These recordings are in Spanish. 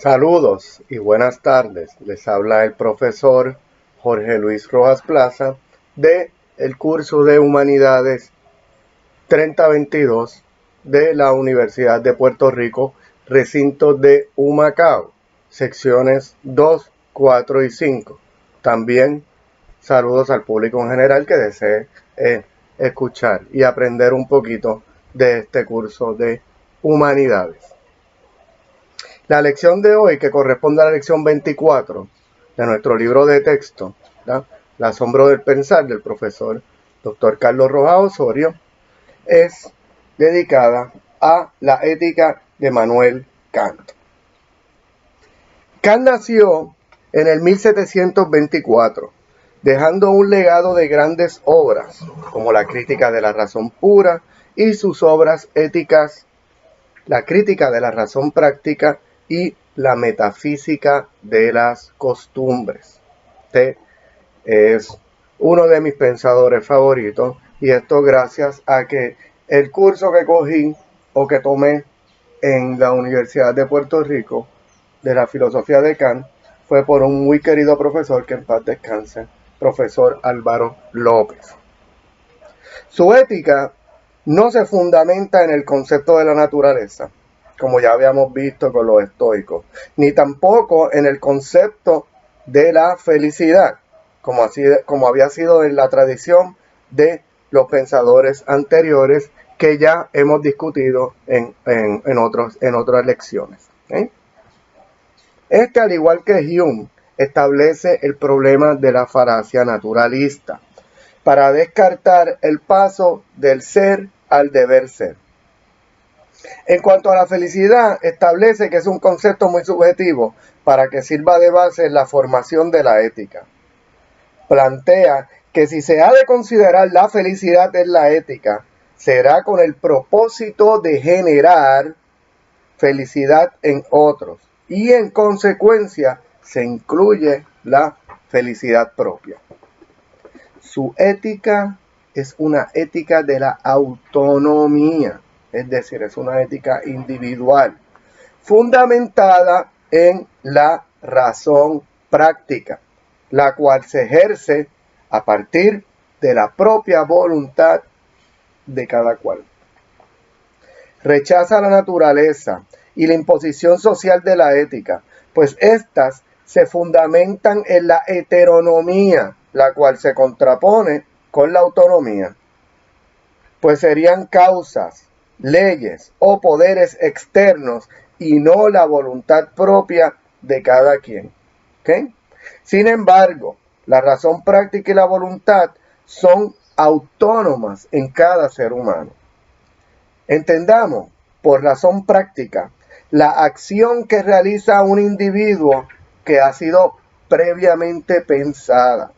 Saludos y buenas tardes. Les habla el profesor Jorge Luis Rojas Plaza de el curso de Humanidades 3022 de la Universidad de Puerto Rico, recinto de Humacao, secciones 2, 4 y 5. También saludos al público en general que desee escuchar y aprender un poquito de este curso de Humanidades. La lección de hoy, que corresponde a la lección 24 de nuestro libro de texto, ¿verdad? El asombro del pensar, del profesor Dr. Carlos Rojas Osorio, es dedicada a la ética de Manuel Kant. Kant nació en el 1724, dejando un legado de grandes obras, como la crítica de la razón pura y sus obras éticas, la crítica de la razón práctica y la metafísica de las costumbres. Este es uno de mis pensadores favoritos, y esto gracias a que el curso que cogí o que tomé en la Universidad de Puerto Rico de la filosofía de Kant fue por un muy querido profesor, que en paz descanse, profesor Álvaro López. Su ética no se fundamenta en el concepto de la naturaleza, como ya habíamos visto con los estoicos, ni tampoco en el concepto de la felicidad, como había sido en la tradición de los pensadores anteriores que ya hemos discutido en otras lecciones. Este, al igual que Hume, establece el problema de la falacia naturalista para descartar el paso del ser al deber ser. En cuanto a la felicidad, establece que es un concepto muy subjetivo para que sirva de base en la formación de la ética. Plantea que si se ha de considerar la felicidad en la ética, será con el propósito de generar felicidad en otros, y en consecuencia se incluye la felicidad propia. Su ética es una ética de la autonomía, es decir, es una ética individual, fundamentada en la razón práctica, la cual se ejerce a partir de la propia voluntad de cada cual. Rechaza la naturaleza y la imposición social de la ética, pues éstas se fundamentan en la heteronomía, la cual se contrapone con la autonomía, pues serían causas, leyes o poderes externos y no la voluntad propia de cada quien. ¿Okay? Sin embargo, la razón práctica y la voluntad son autónomas en cada ser humano. Entendamos, por razón práctica, la acción que realiza un individuo que ha sido previamente pensada.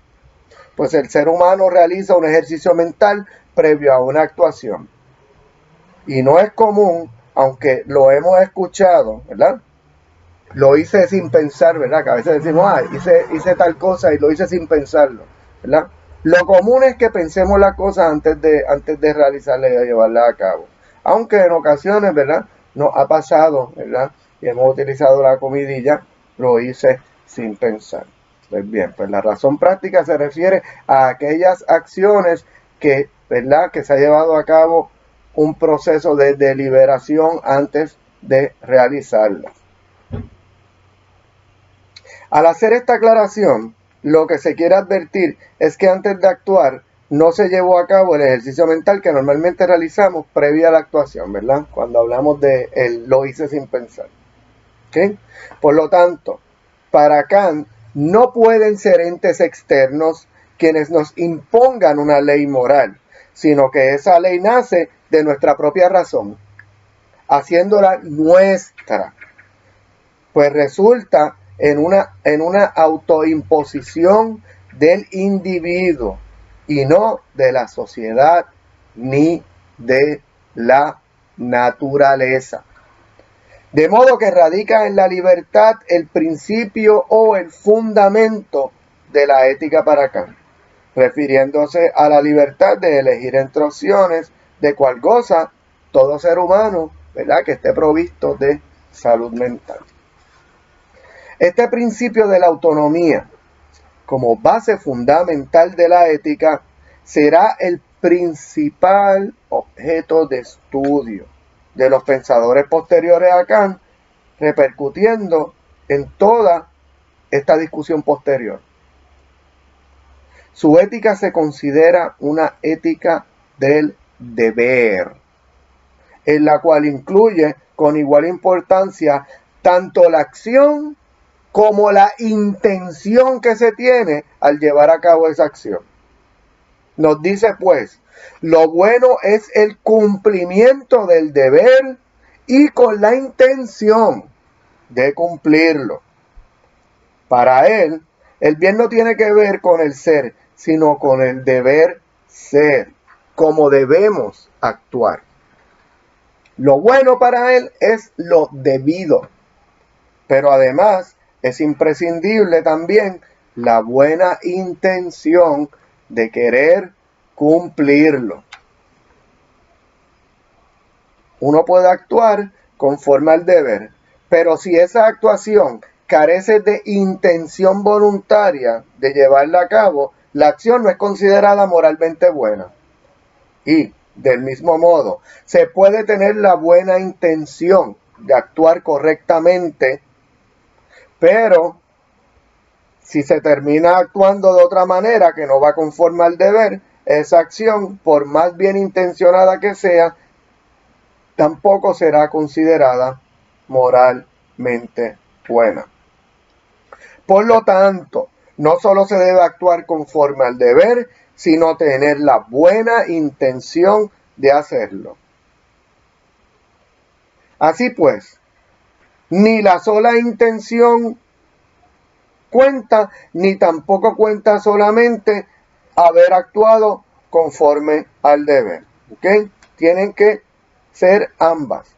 Pues el ser humano realiza un ejercicio mental previo a una actuación. Y no es común, aunque lo hemos escuchado, ¿verdad? Lo hice sin pensar, ¿verdad? Que a veces decimos, hice tal cosa y lo hice sin pensarlo, ¿verdad? Lo común es que pensemos las cosas antes de realizarla y de llevarla a cabo. Aunque en ocasiones, ¿verdad? Nos ha pasado, ¿verdad? Y hemos utilizado la comidilla, lo hice sin pensar. Pues bien, pues la razón práctica se refiere a aquellas acciones que, ¿verdad? Que se ha llevado a cabo un proceso de deliberación antes de realizarlas. Al hacer esta aclaración, lo que se quiere advertir es que antes de actuar no se llevó a cabo el ejercicio mental que normalmente realizamos previa a la actuación, ¿verdad? Cuando hablamos de lo hice sin pensar. ¿Okay? Por lo tanto, para Kant no pueden ser entes externos quienes nos impongan una ley moral, sino que esa ley nace de nuestra propia razón, haciéndola nuestra. Pues resulta en una autoimposición del individuo y no de la sociedad ni de la naturaleza. De modo que radica en la libertad el principio o el fundamento de la ética para Kant, refiriéndose a la libertad de elegir entre opciones de cual goza todo ser humano, ¿verdad? Que esté provisto de salud mental. Este principio de la autonomía como base fundamental de la ética será el principal objeto de estudio de los pensadores posteriores a Kant, repercutiendo en toda esta discusión posterior. Su ética se considera una ética del deber, en la cual incluye con igual importancia tanto la acción como la intención que se tiene al llevar a cabo esa acción. Nos dice pues, lo bueno es el cumplimiento del deber y con la intención de cumplirlo. Para él, el bien no tiene que ver con el ser, sino con el deber ser, como debemos actuar. Lo bueno para él es lo debido, pero además es imprescindible también la buena intención de querer cumplirlo. Uno puede actuar conforme al deber, pero si esa actuación carece de intención voluntaria de llevarla a cabo, la acción no es considerada moralmente buena. Y, del mismo modo, se puede tener la buena intención de actuar correctamente, pero si se termina actuando de otra manera que no va conforme al deber, esa acción, por más bien intencionada que sea, tampoco será considerada moralmente buena. Por lo tanto, no solo se debe actuar conforme al deber, sino tener la buena intención de hacerlo. Así pues, ni la sola intención cuenta, ni tampoco cuenta solamente haber actuado conforme al deber. ¿Ok? Tienen que ser ambas.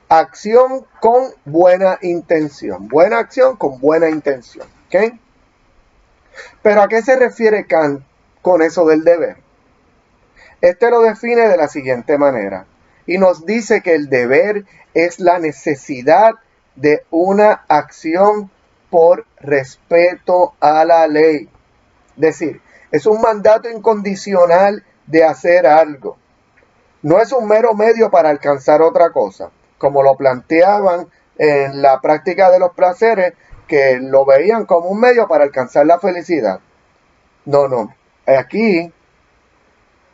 Acción con buena intención. Buena acción con buena intención. ¿Ok? Pero ¿a qué se refiere Kant con eso del deber? Este lo define de la siguiente manera. Y nos dice que el deber es la necesidad de una acción por respeto a la ley. Es decir, es un mandato incondicional de hacer algo. No es un mero medio para alcanzar otra cosa, como lo planteaban en la práctica de los placeres, que lo veían como un medio para alcanzar la felicidad. No. Aquí,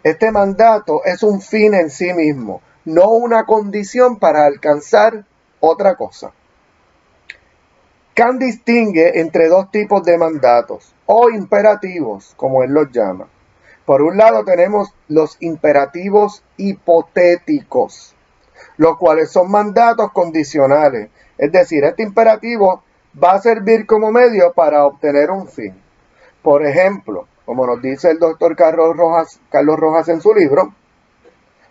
este mandato es un fin en sí mismo, no una condición para alcanzar otra cosa. Kant distingue entre dos tipos de mandatos, o imperativos, como él los llama. Por un lado tenemos los imperativos hipotéticos, los cuales son mandatos condicionales. Es decir, este imperativo va a servir como medio para obtener un fin. Por ejemplo, como nos dice el doctor Carlos Rojas en su libro,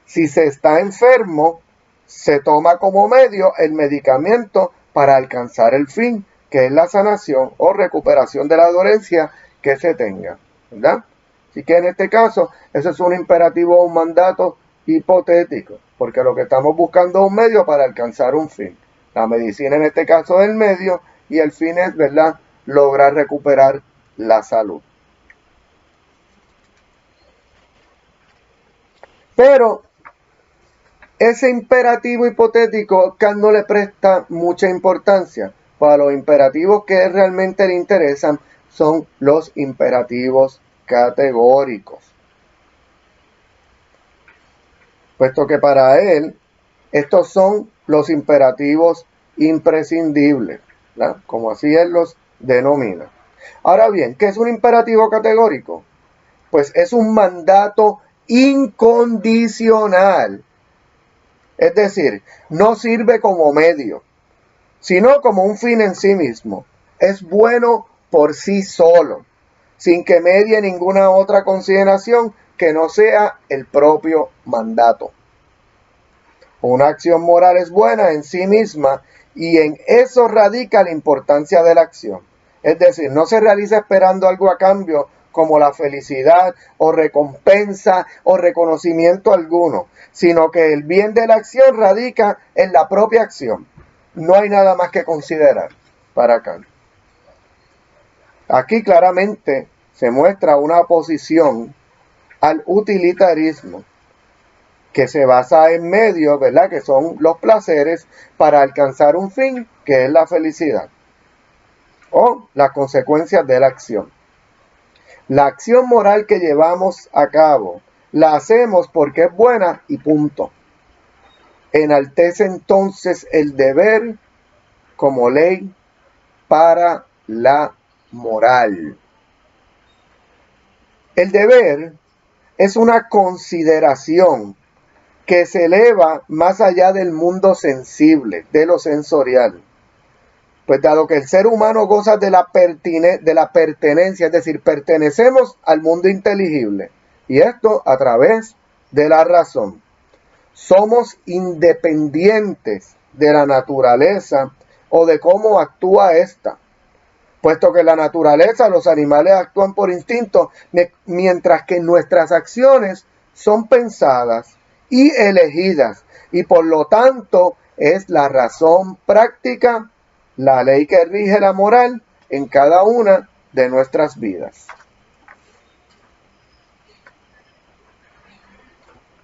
si se está enfermo, se toma como medio el medicamento para alcanzar el fin, que es la sanación o recuperación de la dolencia que se tenga, ¿verdad? Así que en este caso, ese es un imperativo o un mandato hipotético, porque lo que estamos buscando es un medio para alcanzar un fin. La medicina en este caso es el medio y el fin es, ¿verdad?, lograr recuperar la salud. Pero ese imperativo hipotético Kant no le presta mucha importancia. Para los imperativos que realmente le interesan son los imperativos categóricos. Puesto que para él estos son los imperativos imprescindibles, ¿verdad?, como así él los denomina. Ahora bien, ¿qué es un imperativo categórico? Pues es un mandato incondicional. Es decir, no sirve como medio, sino como un fin en sí mismo. Es bueno por sí solo, sin que medie ninguna otra consideración que no sea el propio mandato. Una acción moral es buena en sí misma y en eso radica la importancia de la acción. Es decir, no se realiza esperando algo a cambio como la felicidad o recompensa o reconocimiento alguno, sino que el bien de la acción radica en la propia acción. No hay nada más que considerar para Kant. Aquí claramente se muestra una oposición al utilitarismo, que se basa en medios, ¿verdad?, que son los placeres para alcanzar un fin, que es la felicidad, o las consecuencias de la acción. La acción moral que llevamos a cabo, la hacemos porque es buena y punto. Enaltece entonces el deber como ley para la moral. El deber es una consideración que se eleva más allá del mundo sensible, de lo sensorial. Pues dado que el ser humano goza de la pertenencia, es decir, pertenecemos al mundo inteligible, y esto a través de la razón. Somos independientes de la naturaleza o de cómo actúa ésta, puesto que en la naturaleza los animales actúan por instinto, mientras que nuestras acciones son pensadas y elegidas, y por lo tanto es la razón práctica, la ley que rige la moral en cada una de nuestras vidas.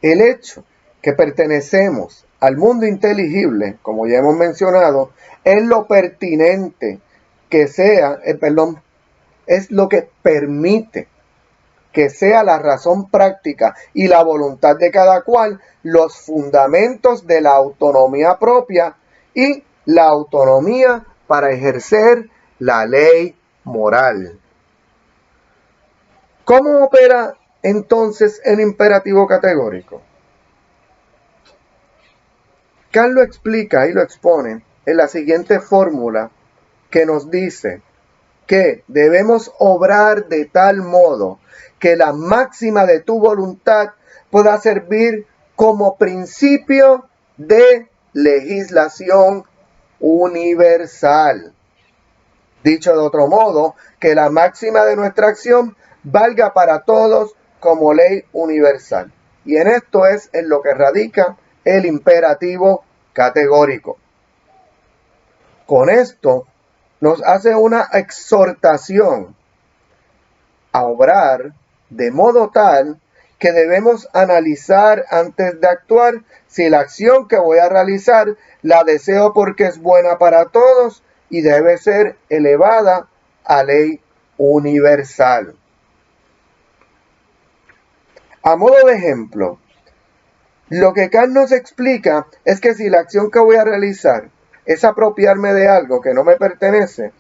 El hecho que pertenecemos al mundo inteligible, como ya hemos mencionado, es lo pertinente que sea, es lo que permite que sea la razón práctica y la voluntad de cada cual los fundamentos de la autonomía propia y la autonomía para ejercer la ley moral. ¿Cómo opera entonces el imperativo categórico? Kant lo explica y lo expone en la siguiente fórmula que nos dice que debemos obrar de tal modo que la máxima de tu voluntad pueda servir como principio de legislación universal. Dicho de otro modo, que la máxima de nuestra acción valga para todos como ley universal. Y en esto es en lo que radica el imperativo categórico. Con esto nos hace una exhortación a obrar de modo tal que debemos analizar antes de actuar si la acción que voy a realizar la deseo porque es buena para todos y debe ser elevada a ley universal. A modo de ejemplo, lo que Kant nos explica es que si la acción que voy a realizar es apropiarme de algo que no me pertenece,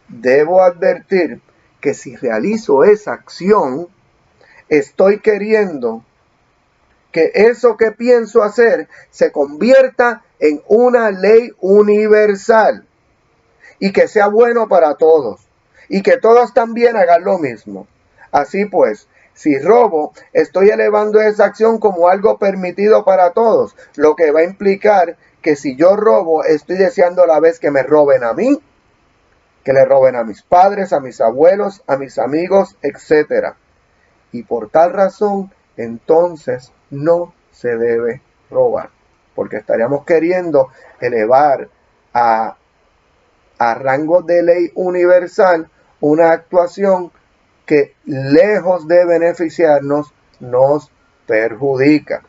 debo advertir que si realizo esa acción, estoy queriendo que eso que pienso hacer se convierta en una ley universal y que sea bueno para todos y que todos también hagan lo mismo. Así pues, si robo, estoy elevando esa acción como algo permitido para todos, lo que va a implicar que si yo robo, estoy deseando a la vez que me roben a mí, que le roben a mis padres, a mis abuelos, a mis amigos, etc. Y por tal razón, entonces no se debe robar, porque estaríamos queriendo elevar a rango de ley universal una actuación que, lejos de beneficiarnos, nos perjudica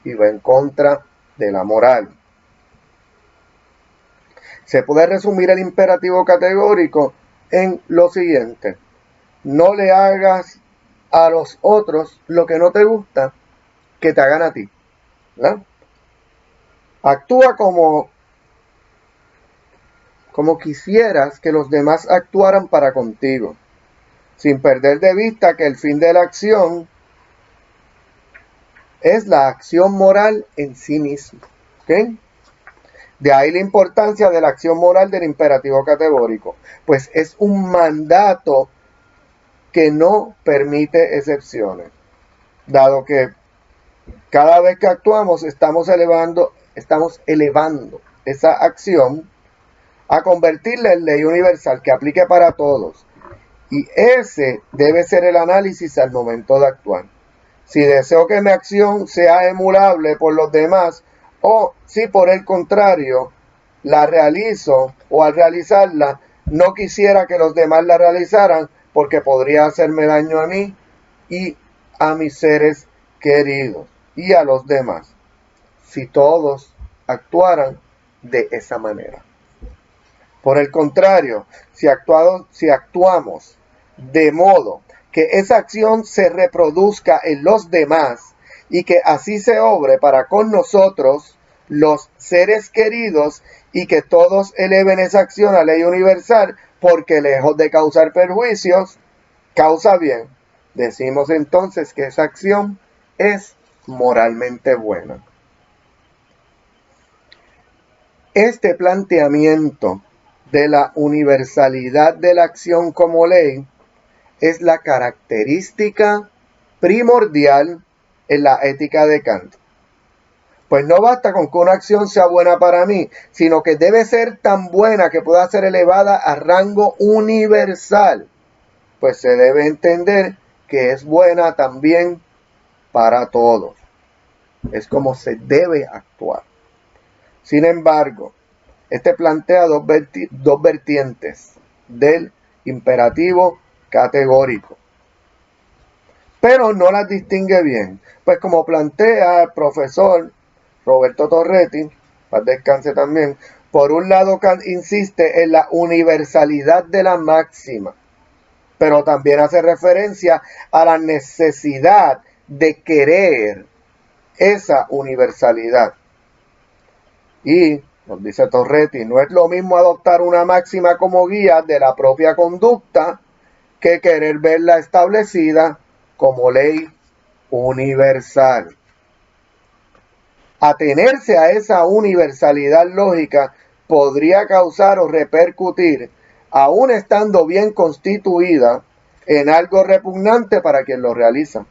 y va en contra de la moral. Se puede resumir el imperativo categórico en lo siguiente: no le hagas a los otros lo que no te gusta que te hagan a ti, ¿verdad? Actúa como quisieras que los demás actuaran para contigo, sin perder de vista que el fin de la acción es la acción moral en sí misma. ¿Okay? De ahí la importancia de la acción moral del imperativo categórico, pues es un mandato que no permite excepciones, dado que cada vez que actuamos estamos elevando esa acción a convertirla en ley universal que aplique para todos. Y ese debe ser el análisis al momento de actuar. Si deseo que mi acción sea emulable por los demás, o si por el contrario la realizo o al realizarla no quisiera que los demás la realizaran porque podría hacerme daño a mí y a mis seres queridos y a los demás si todos actuaran de esa manera. Por el contrario, si actuamos de modo que esa acción se reproduzca en los demás y que así se obre para con nosotros, los seres queridos, y que todos eleven esa acción a ley universal, porque lejos de causar perjuicios, causa bien. Decimos entonces que esa acción es moralmente buena. Este planteamiento de la universalidad de la acción como ley es la característica primordial en la ética de Kant. Pues no basta con que una acción sea buena para mí, sino que debe ser tan buena que pueda ser elevada a rango universal. Pues se debe entender que es buena también para todos. Es como se debe actuar. Sin embargo, este plantea dos vertientes del imperativo categórico, pero no las distingue bien. Pues como plantea el profesor Roberto Torretti, paz descanse también, por un lado Kant insiste en la universalidad de la máxima, pero también hace referencia a la necesidad de querer esa universalidad. Y, nos dice Torretti, no es lo mismo adoptar una máxima como guía de la propia conducta que querer verla establecida como ley universal. Atenerse a esa universalidad lógica podría causar o repercutir, aún estando bien constituida, en algo repugnante para quien lo realiza.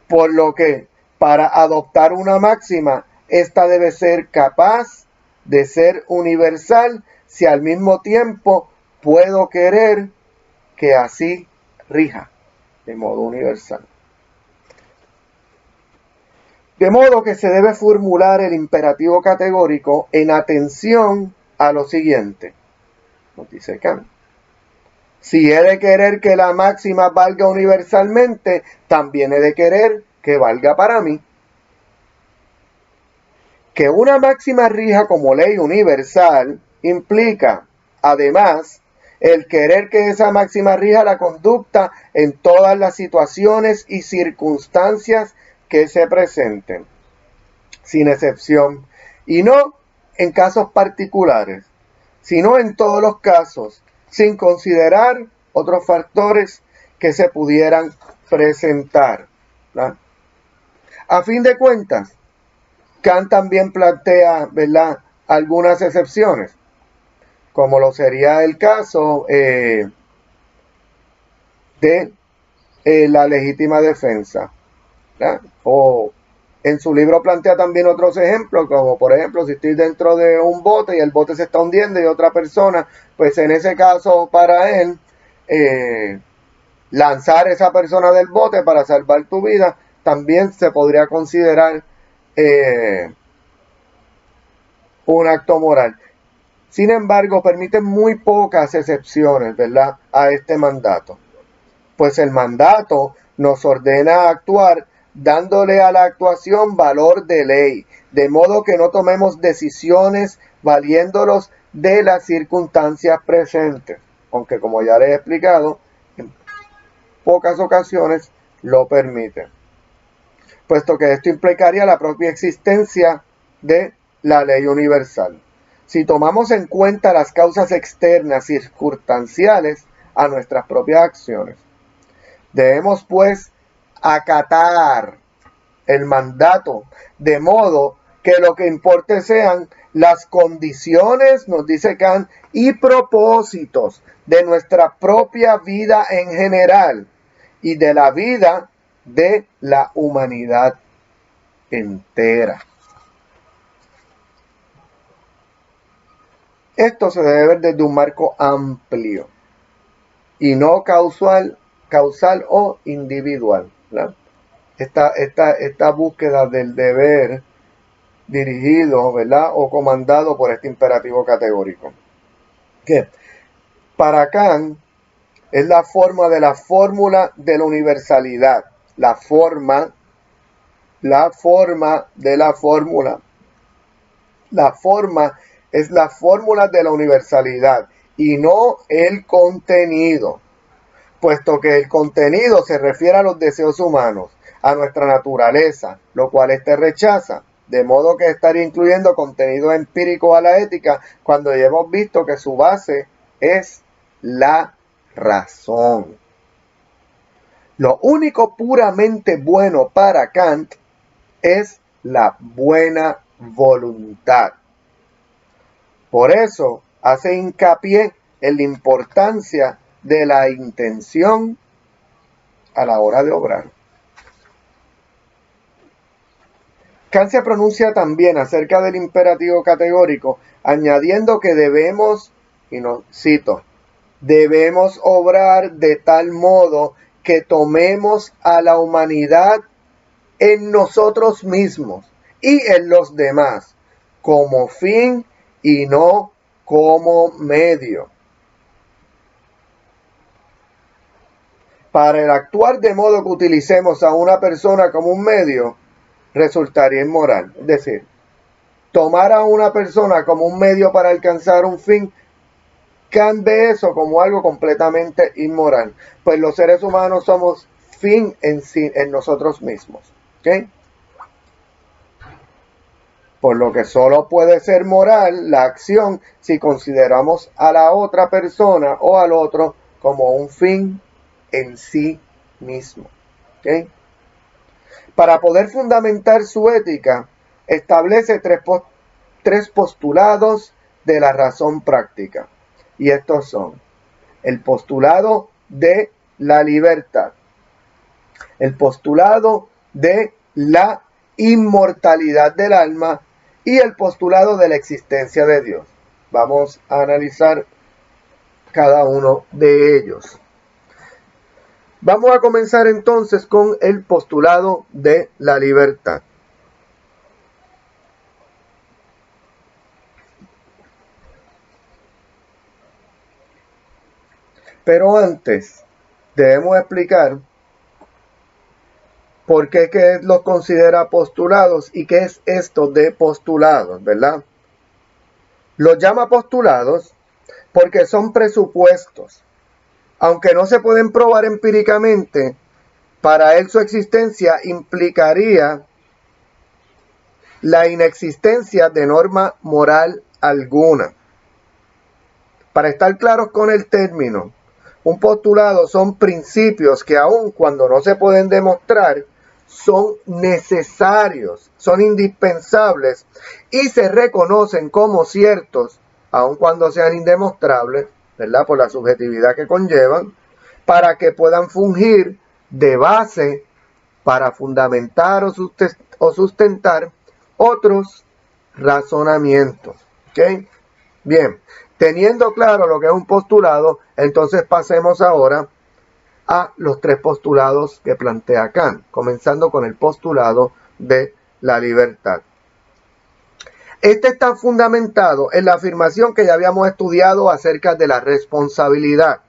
Por lo que, para adoptar una máxima, esta debe ser capaz de ser universal si al mismo tiempo puedo querer que así rija de modo universal. De modo que se debe formular el imperativo categórico en atención a lo siguiente, nos dice Kant. Si he de querer que la máxima valga universalmente, también he de querer que valga para mí. Que una máxima rija como ley universal implica, además, el querer que esa máxima rija la conducta en todas las situaciones y circunstancias que se presenten, sin excepción, y no en casos particulares, sino en todos los casos, sin considerar otros factores que se pudieran presentar, ¿verdad? A fin de cuentas, Kant también plantea, ¿verdad?, algunas excepciones, como lo sería el caso de la legítima defensa, ¿verdad? O en su libro plantea también otros ejemplos, como por ejemplo si estoy dentro de un bote y el bote se está hundiendo y otra persona, pues en ese caso para él, lanzar a esa persona del bote para salvar tu vida, también se podría considerar un acto moral. Sin embargo, permite muy pocas excepciones, ¿verdad?, a este mandato. Pues el mandato nos ordena actuar dándole a la actuación valor de ley, de modo que no tomemos decisiones valiéndolos de las circunstancias presentes, aunque como ya les he explicado, en pocas ocasiones lo permite, puesto que esto implicaría la propia existencia de la ley universal. Si tomamos en cuenta las causas externas circunstanciales a nuestras propias acciones, debemos pues acatar el mandato de modo que lo que importe sean las condiciones, nos dice Kant, y propósitos de nuestra propia vida en general y de la vida de la humanidad entera. Esto se debe ver desde un marco amplio y no causal o individual, ¿verdad? Esta búsqueda del deber dirigido, ¿verdad?, o comandado por este imperativo categórico. que para Kant es la forma de la fórmula de la universalidad, la forma de la fórmula. La forma es la fórmula de la universalidad y no el contenido, puesto que el contenido se refiere a los deseos humanos, a nuestra naturaleza, lo cual éste rechaza, de modo que estaría incluyendo contenido empírico a la ética cuando ya hemos visto que su base es la razón. Lo único puramente bueno para Kant es la buena voluntad. Por eso hace hincapié en la importancia de la intención a la hora de obrar. Kant se pronuncia también acerca del imperativo categórico, añadiendo que debemos, y no cito, debemos obrar de tal modo que tomemos a la humanidad en nosotros mismos y en los demás como fin y no como medio. Para el actuar de modo que utilicemos a una persona como un medio, resultaría inmoral. Es decir, tomar a una persona como un medio para alcanzar un fin, Kant ve eso como algo completamente inmoral. Pues los seres humanos somos fin en sí, en nosotros mismos. ¿Okay? Por lo que solo puede ser moral la acción si consideramos a la otra persona o al otro como un fin en sí mismo. ¿Okay? Para poder fundamentar su ética, establece tres postulados de la razón práctica. Y estos son el postulado de la libertad, el postulado de la inmortalidad del alma y el postulado de la existencia de Dios. Vamos a analizar cada uno de ellos. Vamos a comenzar entonces con el postulado de la libertad. Pero antes debemos explicar por qué que los considera postulados y qué es esto de postulados, ¿verdad? Los llama postulados porque son presupuestos. Aunque no se pueden probar empíricamente, para él su existencia implicaría la inexistencia de norma moral alguna. Para estar claros con el término, un postulado son principios que aun cuando no se pueden demostrar, son necesarios, son indispensables y se reconocen como ciertos, aun cuando sean indemostrables, ¿verdad? Por la subjetividad que conllevan, para que puedan fungir de base para fundamentar o sustentar otros razonamientos. ¿Okay? Bien, teniendo claro lo que es un postulado, entonces pasemos ahora a los tres postulados que plantea Kant, comenzando con el postulado de la libertad. Este está fundamentado en la afirmación que ya habíamos estudiado acerca de la responsabilidad.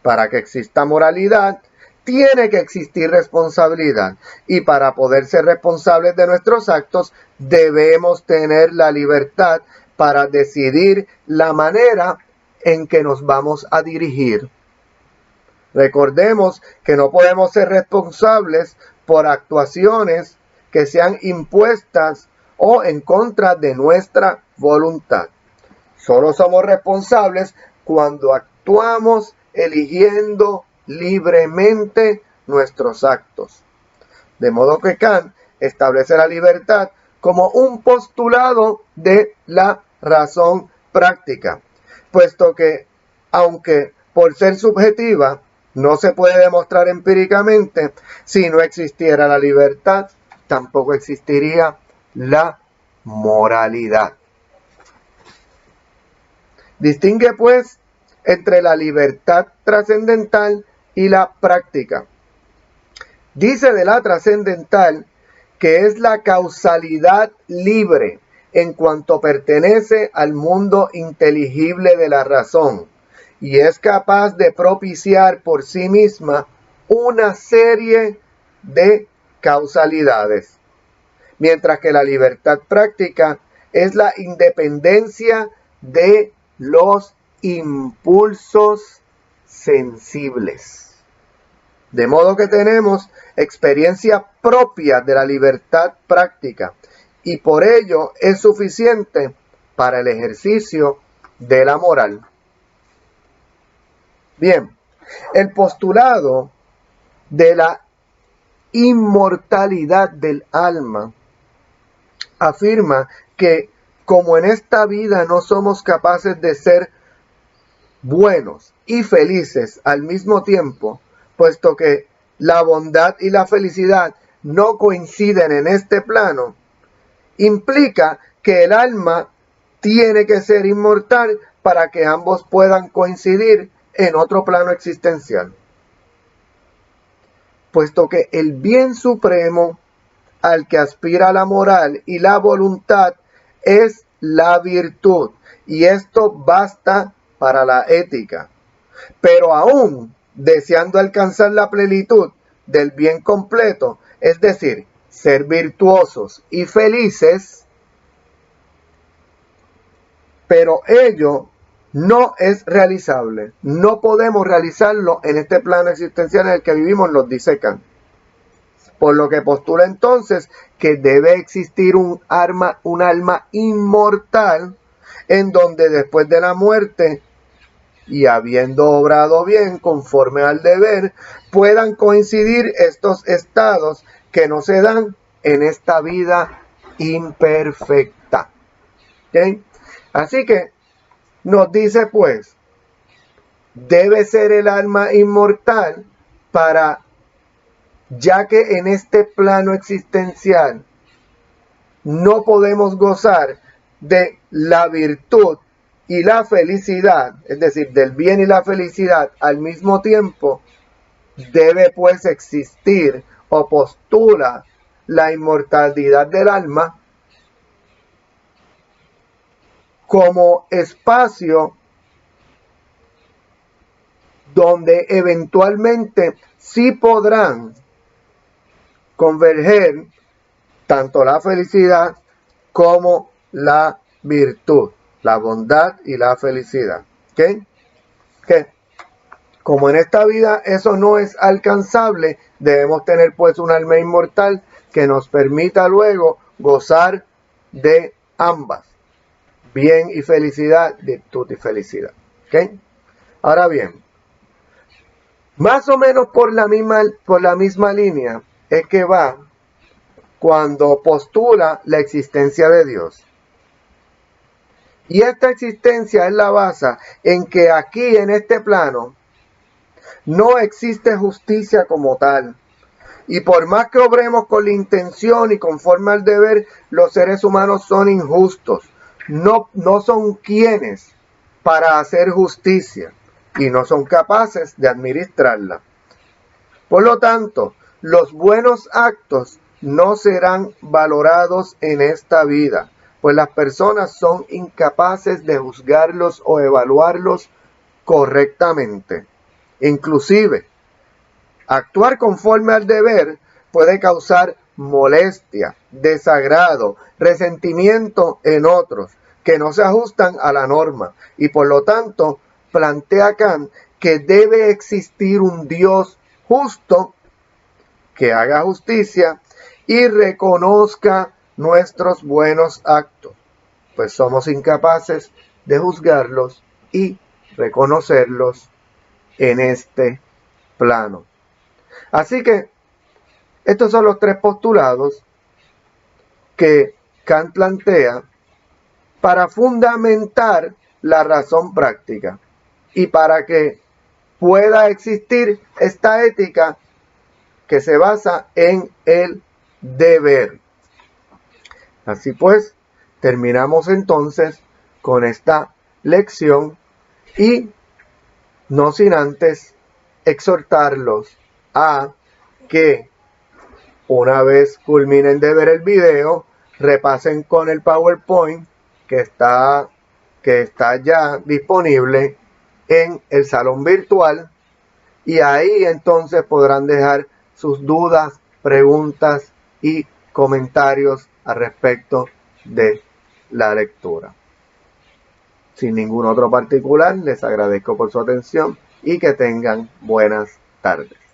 Para que exista moralidad, tiene que existir responsabilidad. Y para poder ser responsables de nuestros actos, debemos tener la libertad para decidir la manera en que nos vamos a dirigir. Recordemos que no podemos ser responsables por actuaciones que sean impuestas o en contra de nuestra voluntad. Solo somos responsables cuando actuamos eligiendo libremente nuestros actos. De modo que Kant establece la libertad como un postulado de la razón práctica, puesto que, aunque por ser subjetiva, no se puede demostrar empíricamente, si no existiera la libertad, tampoco existiría la moralidad. Distingue, pues, entre la libertad trascendental y la práctica. Dice de la trascendental que es la causalidad libre en cuanto pertenece al mundo inteligible de la razón y es capaz de propiciar por sí misma una serie de causalidades, mientras que la libertad práctica es la independencia de los impulsos sensibles. De modo que tenemos experiencia propia de la libertad práctica y por ello es suficiente para el ejercicio de la moral. Bien, el postulado de la inmortalidad del alma afirma que como en esta vida no somos capaces de ser buenos y felices al mismo tiempo, puesto que la bondad y la felicidad no coinciden en este plano, implica que el alma tiene que ser inmortal para que ambos puedan coincidir en otro plano existencial. Puesto que el bien supremo al que aspira la moral y la voluntad es la virtud, y esto basta para la ética. Pero aún deseando alcanzar la plenitud del bien completo, es decir, ser virtuosos y felices, pero ello no es realizable. No podemos realizarlo en este plano existencial en el que vivimos, nos dice Kant. Por lo que postula entonces que debe existir un alma inmortal en donde después de la muerte y habiendo obrado bien conforme al deber, puedan coincidir estos estados que no se dan en esta vida imperfecta. ¿Okay? Así que nos dice pues, debe ser el alma inmortal para, ya que en este plano existencial no podemos gozar de la virtud y la felicidad, es decir, del bien y la felicidad al mismo tiempo, debe pues existir o postula la inmortalidad del alma como espacio donde eventualmente sí podrán converger tanto la felicidad como la virtud, la bondad y la felicidad. ¿Okay? Que como en esta vida eso no es alcanzable, debemos tener pues un alma inmortal que nos permita luego gozar de ambas, bien y felicidad, virtud y felicidad. ¿Okay? Ahora bien, más o menos por la misma línea es que va cuando postula la existencia de Dios. Y esta existencia es la base en que aquí en este plano no existe justicia como tal. Y por más que obremos con la intención y conforme al deber, los seres humanos son injustos. No son quienes para hacer justicia y no son capaces de administrarla. Por lo tanto, los buenos actos no serán valorados en esta vida, pues las personas son incapaces de juzgarlos o evaluarlos correctamente. Inclusive, actuar conforme al deber puede causar molestia, desagrado, resentimiento en otros que no se ajustan a la norma y por lo tanto plantea Kant que debe existir un Dios justo que haga justicia y reconozca nuestros buenos actos, pues somos incapaces de juzgarlos y reconocerlos en este plano. Así que estos son los tres postulados que Kant plantea para fundamentar la razón práctica y para que pueda existir esta ética que se basa en el deber. Así pues, terminamos entonces con esta lección y no sin antes exhortarlos a que una vez culminen de ver el video, repasen con el PowerPoint que está ya disponible en el salón virtual, y ahí entonces podrán dejar sus dudas, preguntas y comentarios al respecto de la lectura. Sin ningún otro particular, les agradezco por su atención y que tengan buenas tardes.